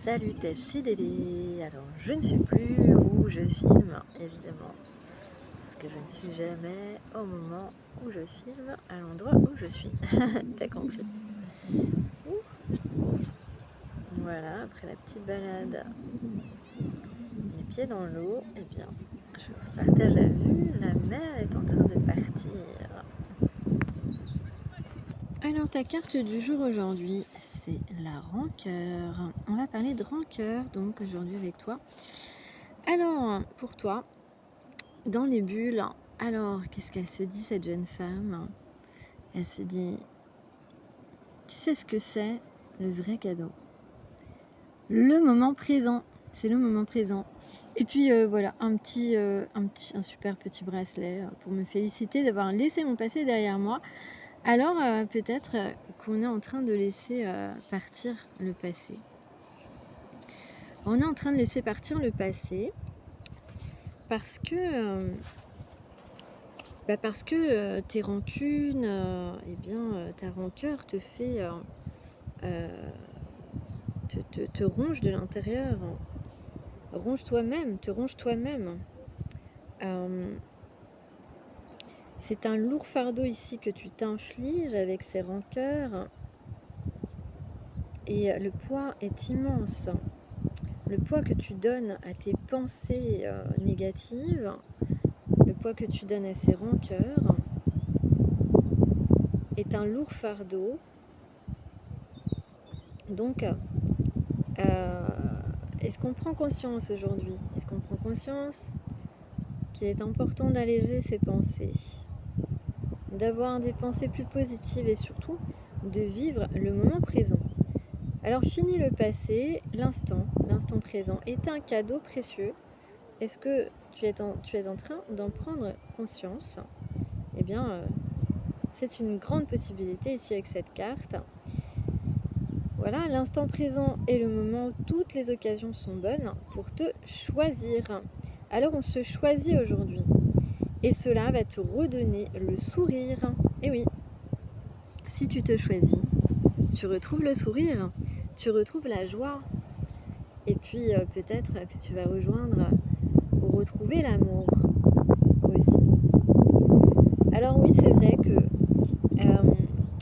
Salutations fidèles. Alors je ne sais plus où je filme évidemment parce que je ne suis jamais au moment où je filme à l'endroit où je suis. T'as compris. Voilà, après la petite balade, les pieds dans l'eau, eh bien je vous partage la vue. La mer est en train de partir. Alors ta carte du jour aujourd'hui, c'est la rancœur. On va parler de rancœur donc aujourd'hui avec toi. Alors pour toi, dans les bulles, alors qu'est-ce qu'elle se dit cette jeune femme? Elle se dit, tu sais ce que c'est le vrai cadeau? Le moment présent, c'est le moment présent. Et puis voilà, un super petit bracelet pour me féliciter d'avoir laissé mon passé derrière moi. Alors peut-être qu'on est en train de laisser partir le passé. On est en train de laisser partir le passé parce que tes rancunes, ta rancœur te fait te ronge de l'intérieur. Ronge toi-même, te ronge toi-même. C'est un lourd fardeau ici que tu t'infliges avec ces rancœurs. Et le poids est immense. Le poids que tu donnes à tes pensées négatives, le poids que tu donnes à ces rancœurs, est un lourd fardeau. Donc, est-ce qu'on prend conscience aujourd'hui? Est-ce qu'on prend conscience qu'il est important d'alléger ses pensées, d'avoir des pensées plus positives et surtout de vivre le moment présent? Alors fini le passé, l'instant présent est un cadeau précieux. Est-ce que tu es en train d'en prendre conscience? Eh bien, c'est une grande possibilité ici avec cette carte. Voilà, l'instant présent est le moment où toutes les occasions sont bonnes pour te choisir. Alors on se choisit aujourd'hui. Et cela va te redonner le sourire. Et oui, si tu te choisis, tu retrouves le sourire, tu retrouves la joie. Et puis peut-être que tu vas rejoindre ou retrouver l'amour aussi. Alors oui, c'est vrai que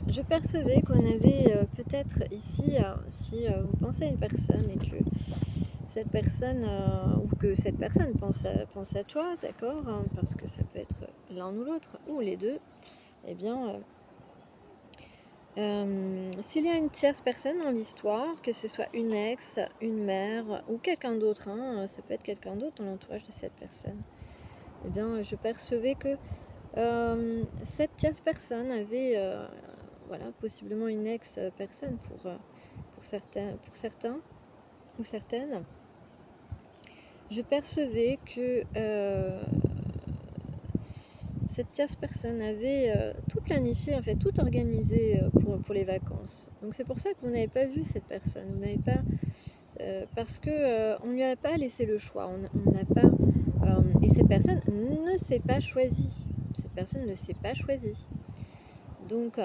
je percevais qu'on avait peut-être ici, si vous pensez à une personne et que cette personne, ou que cette personne pense à toi, d'accord, parce que ça peut être l'un ou l'autre, ou les deux, eh bien, s'il y a une tierce personne dans l'histoire, que ce soit une ex, une mère, ou quelqu'un d'autre, ça peut être quelqu'un d'autre dans l'entourage de cette personne, eh bien, je percevais que cette tierce personne avait voilà, possiblement une ex-personne pour certains ou certaines. Je percevais que cette tierce personne avait tout planifié, en fait, tout organisé pour les vacances. Donc c'est pour ça que vous n'avez pas vu cette personne. Vous n'avez pas, parce que on lui a pas laissé le choix. On n'a pas, et cette personne ne s'est pas choisie. Cette personne ne s'est pas choisie. Donc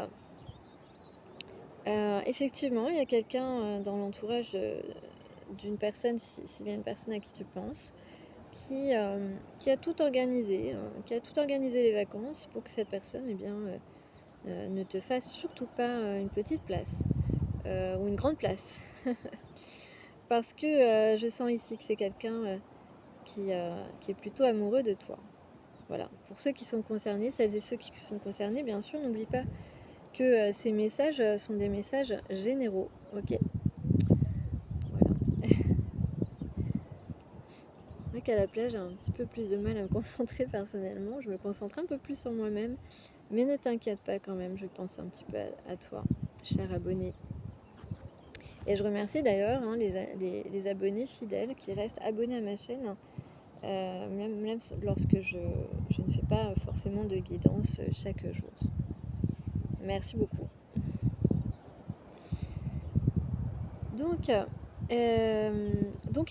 effectivement, il y a quelqu'un dans l'entourage d'une personne, s'il y a une personne à qui tu penses, qui a tout organisé, les vacances pour que cette personne, eh bien, ne te fasse surtout pas une petite place ou une grande place. Parce que je sens ici que c'est quelqu'un qui est plutôt amoureux de toi. Voilà, pour ceux qui sont concernés, celles et ceux qui sont concernés, bien sûr, n'oublie pas que ces messages sont des messages généraux, ok? Voilà. C'est vrai qu'à la plage, j'ai un petit peu plus de mal à me concentrer personnellement. Je me concentre un peu plus sur moi-même. Mais ne t'inquiète pas quand même, je pense un petit peu à toi, cher abonné. Et je remercie d'ailleurs les abonnés fidèles qui restent abonnés à ma chaîne, même lorsque je ne fais pas forcément de guidance chaque jour. Merci beaucoup. Donc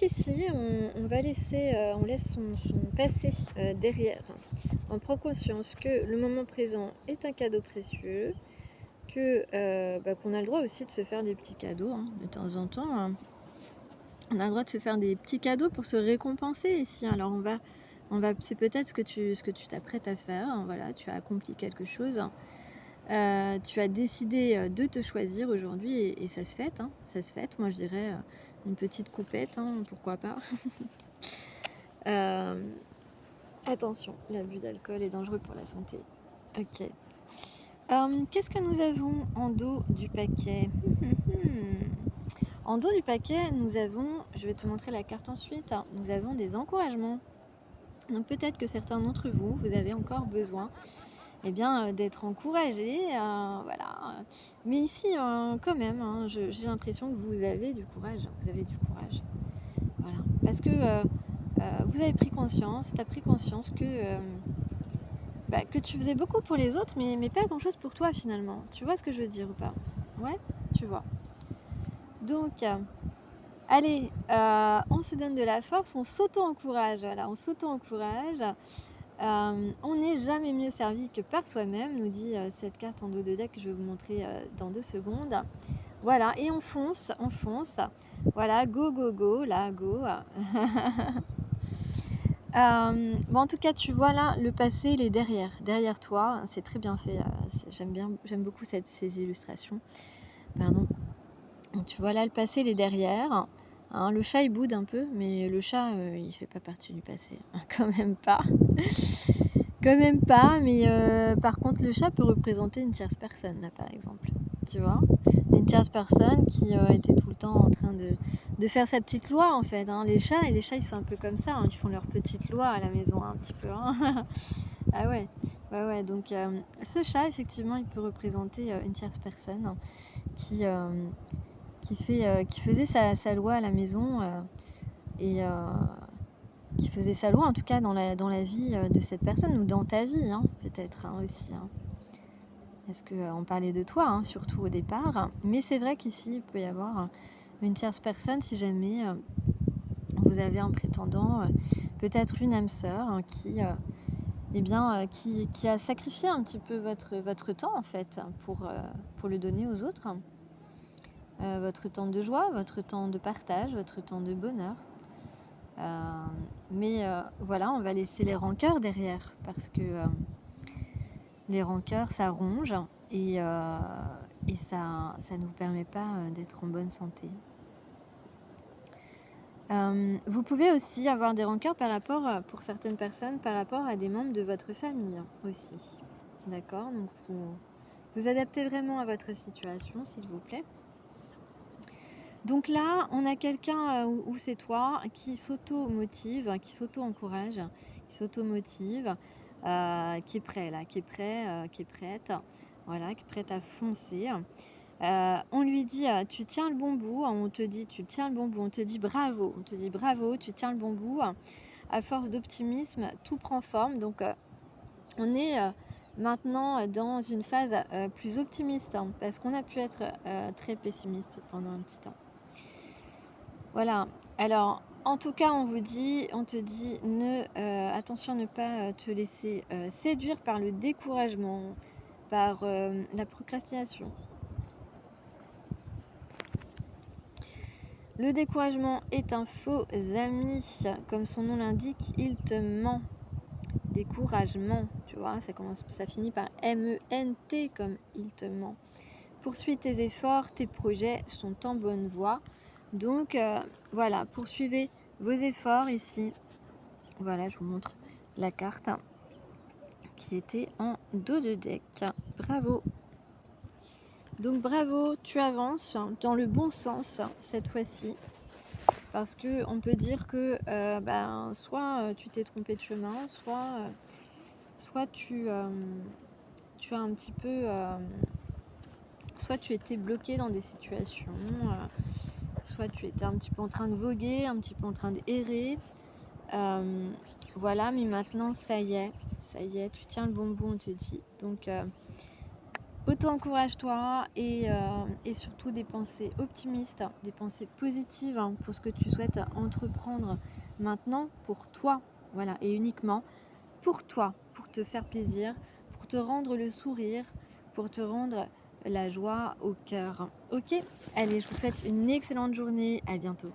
ici, on laisse son passé derrière. On prend conscience que le moment présent est un cadeau précieux, qu'on a le droit aussi de se faire des petits cadeaux de temps en temps. On a le droit de se faire des petits cadeaux pour se récompenser ici. Alors c'est peut-être ce que tu t'apprêtes à faire. Voilà, tu as accompli quelque chose. Tu as décidé de te choisir aujourd'hui et ça se fête. Ça se fête. Moi, je dirais une petite coupette, pourquoi pas. Attention, l'abus d'alcool est dangereux pour la santé. Ok. Qu'est-ce que nous avons en dos du paquet? En dos du paquet, nous avons, je vais te montrer la carte ensuite, nous avons des encouragements. Donc peut-être que certains d'entre vous, vous avez encore besoin d'être encouragés, voilà. Mais ici, quand même, j'ai l'impression que vous avez du courage. Vous avez du courage. Voilà. Parce que vous avez pris conscience, tu as pris conscience que tu faisais beaucoup pour les autres, mais pas grand-chose pour toi finalement. Tu vois ce que je veux dire ou pas? Ouais, tu vois. Donc, allez, on se donne de la force, on s'auto-encourage. Voilà, on s'auto-encourage. On n'est jamais mieux servi que par soi-même, nous dit cette carte en dos de deck que je vais vous montrer dans 2 secondes. Voilà, et on fonce, on fonce. Voilà, go, go, go, là, go. En tout cas, tu vois là, le passé, il est derrière toi. C'est très bien fait. J'aime beaucoup ces illustrations. Pardon. Donc, tu vois là, le passé, il est derrière. Le chat, il boude un peu, mais le chat, il fait pas partie du passé. Quand même pas. Quand même pas, mais par contre, le chat peut représenter une tierce personne, là, par exemple. Tu vois? Une tierce personne qui était tout le temps en train de faire sa petite loi, en fait. Les chats, ils sont un peu comme ça. Ils font leur petite loi à la maison, un petit peu. Ah ouais. Ouais. Donc, ce chat, effectivement, il peut représenter une tierce personne qui faisait sa loi à la maison et qui faisait sa loi en tout cas dans la vie de cette personne ou dans ta vie peut-être aussi. Parce qu'on parlait de toi surtout au départ, mais c'est vrai qu'ici il peut y avoir une tierce personne si jamais vous avez un prétendant, peut-être une âme sœur qui a sacrifié un petit peu votre temps en fait pour le donner aux autres. Votre temps de joie, votre temps de partage, votre temps de bonheur. Mais voilà, on va laisser les rancœurs derrière parce que les rancœurs, ça ronge et ça nous permet pas d'être en bonne santé. Vous pouvez aussi avoir des rancœurs pour certaines personnes, par rapport à des membres de votre famille aussi. D'accord? Donc vous adaptez vraiment à votre situation, s'il vous plaît. Donc là, on a quelqu'un où c'est toi qui s'auto-motive, qui s'auto-encourage, qui s'auto-motive, qui est prêt là, qui est prêt, qui est prête, voilà, qui est prête à foncer. On lui dit tu tiens le bon bout, on te dit tu tiens le bon bout, on te dit bravo, tu tiens le bon bout. À force d'optimisme, tout prend forme. Donc on est maintenant dans une phase plus optimiste parce qu'on a pu être très pessimiste pendant un petit temps. Voilà, alors en tout cas on te dit attention à ne pas te laisser séduire par le découragement, par la procrastination. Le découragement est un faux ami, comme son nom l'indique, il te ment. Découragement, tu vois, ça finit par M-E-N-T comme il te ment. Poursuis tes efforts, tes projets sont en bonne voie. Donc voilà, poursuivez vos efforts ici. Voilà, je vous montre la carte qui était en dos de deck. Bravo. Donc bravo, tu avances dans le bon sens cette fois-ci. Parce qu'on peut dire que soit tu t'es trompé de chemin, soit tu as un petit peu... soit tu étais bloqué dans des situations, soit tu étais un petit peu en train de voguer, un petit peu en train d'errer. Voilà, mais maintenant, ça y est, tu tiens le bon bout, on te dit. Donc, auto-encourage-toi et surtout des pensées optimistes, des pensées positives pour ce que tu souhaites entreprendre maintenant pour toi. Voilà, et uniquement pour toi, pour te faire plaisir, pour te rendre le sourire, pour te rendre la joie au cœur. Ok, allez, je vous souhaite une excellente journée, à bientôt.